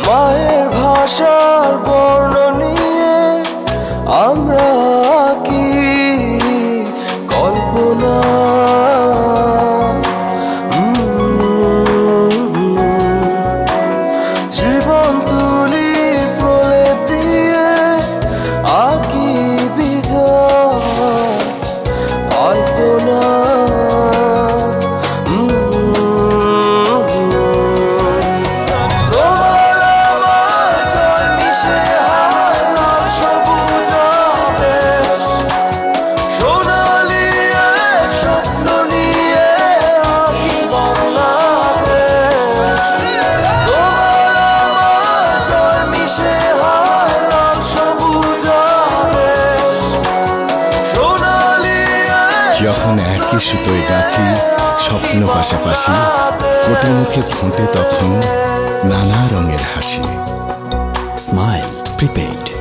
মায়ের ভাষার বর্ণ নিয়ে আমরা কি কল্পনা জীবন তুলি প্রলেপ দিয়ে আঁকি বিজয় অল্পনা যখন একই সুতোয় গাঁথি স্বপ্ন পাশাপাশি কোটে মুখে ফোঁটে তখন নানা রঙের হাসি। Smile prepaid.